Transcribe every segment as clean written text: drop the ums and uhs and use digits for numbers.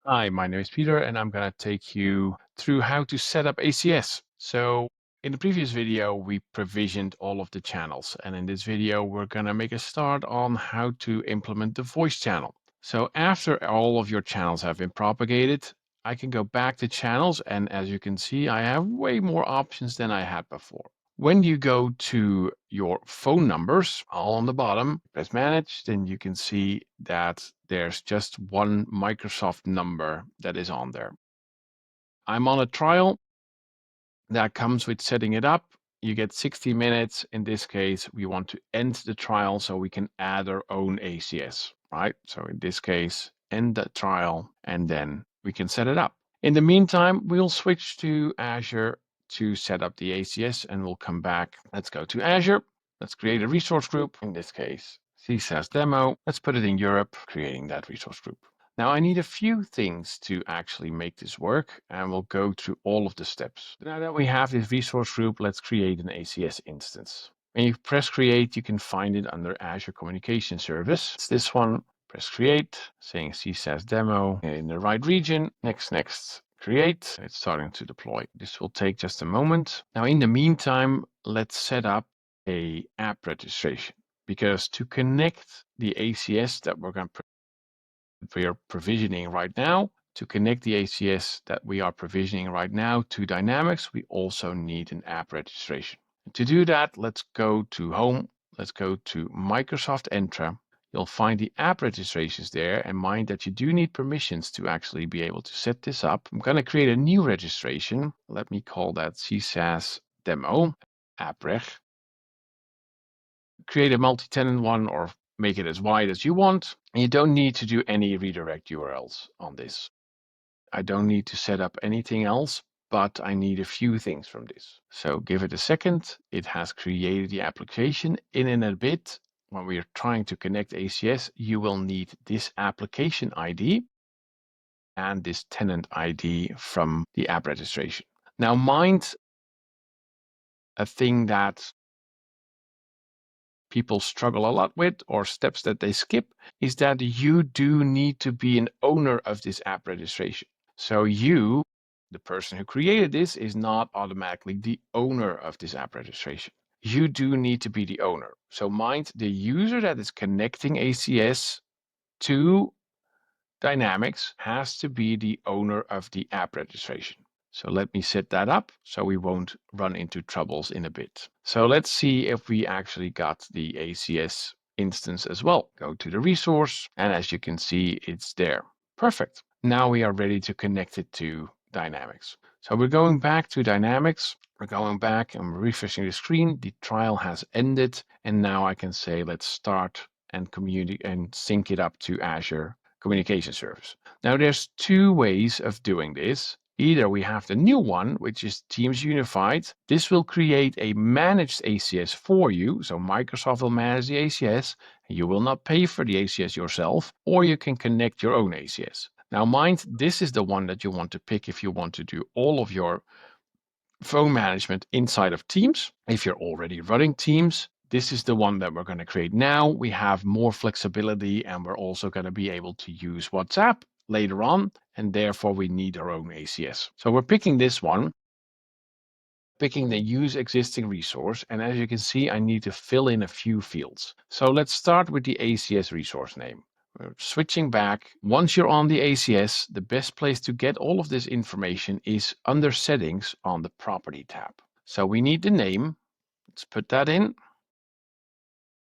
Hi, my name is Peter, and I'm going to take you through how to set up ACS. So in the previous video, we provisioned all of the channels. And in this video, we're going to make a start on how to implement the voice channel. So after all of your channels have been propagated, I can go back to channels. And as you can see, I have way more options than I had before. When you go to your phone numbers, all on the bottom, press manage, then you can see that there's just one Microsoft number that is on there. I'm on a trial that comes with setting it up. You get 60 minutes. In this case, we want to end the trial so we can add our own ACS, right? So in this case, end the trial and then we can set it up. In the meantime, we'll switch to Azure to set up the ACS and we'll come back. Let's go to Azure. Let's create a resource group. In this case, CSAS demo. Let's put it in Europe, creating that resource group. Now I need a few things to actually make this work, and we'll go through all of the steps. Now that we have this resource group, let's create an ACS instance. When you press create, you can find it under Azure Communication Service. It's this one. Press create, saying CSAS demo in the right region. Next, create. It's starting to deploy. This will take just a moment. Now in the meantime, let's set up a app registration, because to connect the ACS that we are provisioning right now, to connect the ACS that we are provisioning right now to Dynamics, we also need an app registration. To do that, let's go to Home. Let's go to Microsoft Entra. You'll find the app registrations there, and mind that you do need permissions to actually be able to set this up. I'm going to create a new registration. Let me call that CSAS demo app reg. Create a multi-tenant one or make it as wide as you want. You don't need to do any redirect URLs on this. I don't need to set up anything else, but I need a few things from this. So give it a second. It has created the application. In a bit, when we are trying to connect ACS, you will need this application ID and this tenant ID from the app registration. Now, mind a thing that people struggle a lot with, or steps that they skip, is that you do need to be an owner of this app registration. So you, the person who created this, is not automatically the owner of this app registration. You do need to be the owner. So mind, the user that is connecting ACS to Dynamics has to be the owner of the app registration. So let me set that up so we won't run into troubles in a bit. So let's see if we actually got the ACS instance as well. Go to the resource, and as you can see, it's there. Perfect. Now we are ready to connect it to Dynamics. So we're going back to Dynamics. We're going back and refreshing the screen. The trial has ended, and now I can say let's start and communicate and sync it up to Azure Communication Service. Now there's two ways of doing this. Either we have the new one, which is Teams Unified. This will create a managed ACS for you. So Microsoft will manage the ACS. And you will not pay for the ACS yourself, or you can connect your own ACS. Now mind, this is the one that you want to pick if you want to do all of your phone management inside of Teams. If you're already running Teams, this is the one that we're going to create now. We have more flexibility, and we're also going to be able to use WhatsApp later on, and therefore we need our own ACS. So we're picking this one, picking the use existing resource, and as you can see, I need to fill in a few fields. So let's start with the ACS resource name. We're switching back. Once you're on the ACS, the best place to get all of this information is under Settings on the Property tab. So we need the name. Let's put that in.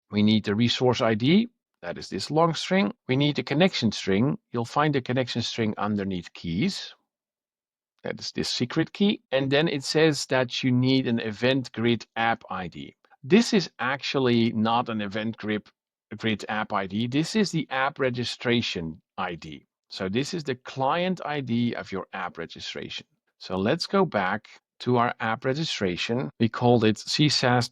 We need the resource ID. That is this long string. We need the connection string. You'll find the connection string underneath keys. That is this secret key. And then it says that you need an event grid app ID. This is actually not an event grid app ID. This is the app registration ID. So this is the client ID of your app registration. So let's go back to our app registration. We called it CSAS.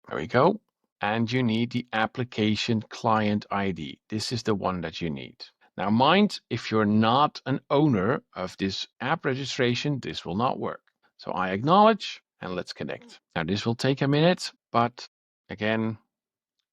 There we go. And you need the application client ID. This is the one that you need. Now mind, if you're not an owner of this app registration, this will not work. So I acknowledge and let's connect. Now this will take a minute, but again,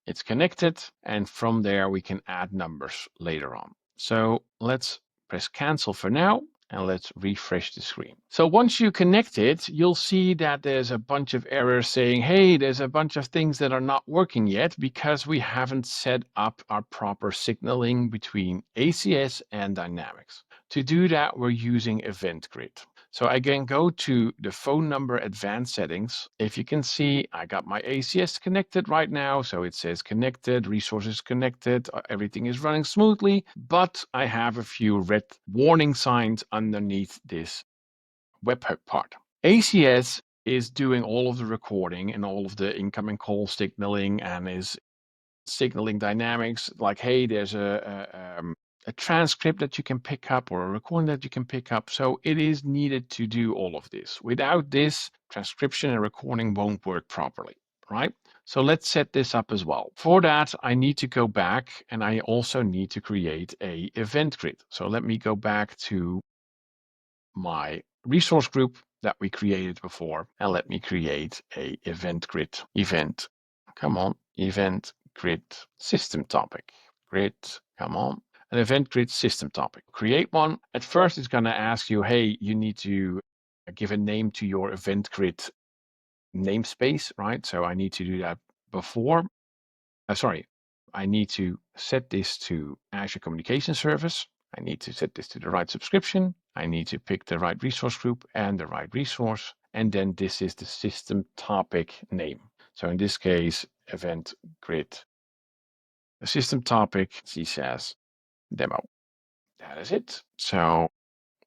it's connected, and from there we can add numbers later on. So let's press cancel for now. And let's refresh the screen. So once you connect it, you'll see that there's a bunch of errors saying, hey, there's a bunch of things that are not working yet because we haven't set up our proper signaling between ACS and Dynamics. To do that, we're using Event Grid. So again, go to the phone number advanced settings. If you can see, I got my ACS connected right now. So it says connected, resources connected, everything is running smoothly, but I have a few red warning signs underneath this webhook part. ACS is doing all of the recording and all of the incoming call signaling and is signaling Dynamics like, hey, there's a transcript that you can pick up or a recording that you can pick up. So it is needed to do all of this. Without this, transcription and recording won't work properly, right? So let's set this up as well. For that, I need to go back and I also need to create a event grid. So let me go back to my resource group that we created before and let me create a event grid event. Come on, event grid system topic. Grid, come on. An event grid system topic. Create one. At first, it's going to ask you, hey, you need to give a name to your event grid namespace, right? So I need to do that before. I need to set this to Azure Communication Service. I need to set this to the right subscription. I need to pick the right resource group and the right resource. And then this is the system topic name. So in this case, event grid, the system topic, CSAS demo. That is it. So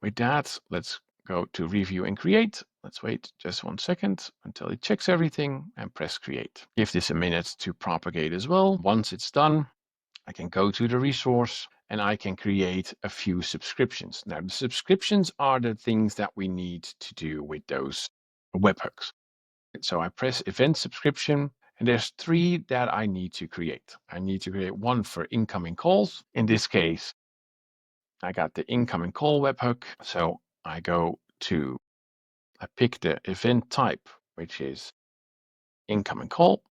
with that, let's go to review and create. Let's wait just 1 second until it checks everything and press create. Give this a minute to propagate as well. Once it's done, I can go to the resource and I can create a few subscriptions. Now, the subscriptions are the things that we need to do with those webhooks. So I press event subscription and there's 3 that I need to create. I need to create one for incoming calls. In this case, I got the incoming call webhook. So I pick the event type, which is incoming call.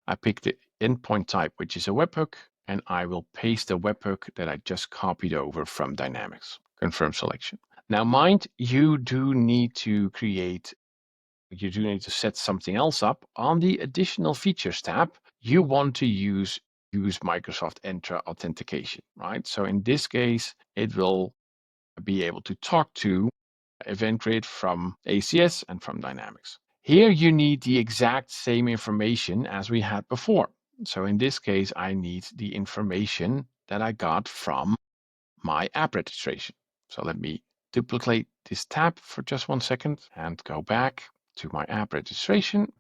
I pick the endpoint type, which is a webhook, and I will paste the webhook that I just copied over from Dynamics. Confirm selection. Now, mind, you do need to set something else up. On the additional features tab, you want to use Microsoft Entra authentication, right? So in this case, it will be able to talk to event grid from ACS and from Dynamics. Here you need the exact same information as we had before. So in this case, I need the information that I got from my app registration. So let me duplicate this tab for just 1 second and go back to my app registration,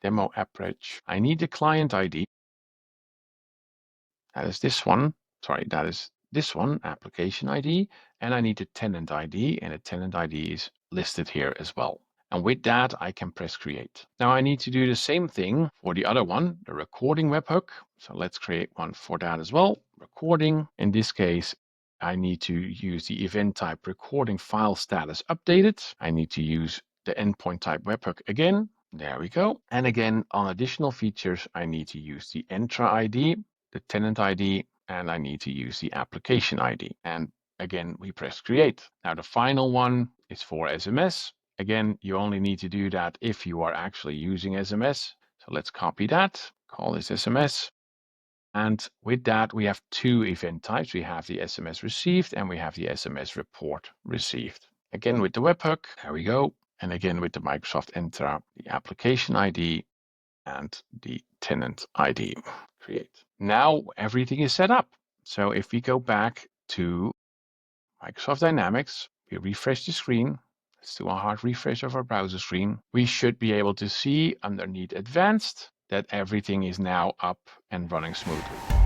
demo app reg. I need the client ID. That is this one. Sorry, that is this one, application ID. And I need a tenant ID, and a tenant ID is listed here as well. And with that, I can press create. Now I need to do the same thing for the other one, the recording webhook. So let's create one for that as well. Recording. In this case, I need to use the event type recording file status updated. I need to use the endpoint type webhook again. There we go. And again, on additional features, I need to use the Entra ID, the tenant ID, and I need to use the application ID. And again, we press create. Now the final one is for SMS. Again, you only need to do that if you are actually using SMS. So let's copy that, call this SMS. And with that, we have 2 event types. We have the SMS received and we have the SMS report received. Again, with the webhook, there we go. And again, with the Microsoft Entra, the application ID and the tenant ID. Create. Now everything is set up. So if we go back to Microsoft Dynamics, we refresh the screen. Let's do a hard refresh of our browser screen. We should be able to see underneath advanced that everything is now up and running smoothly.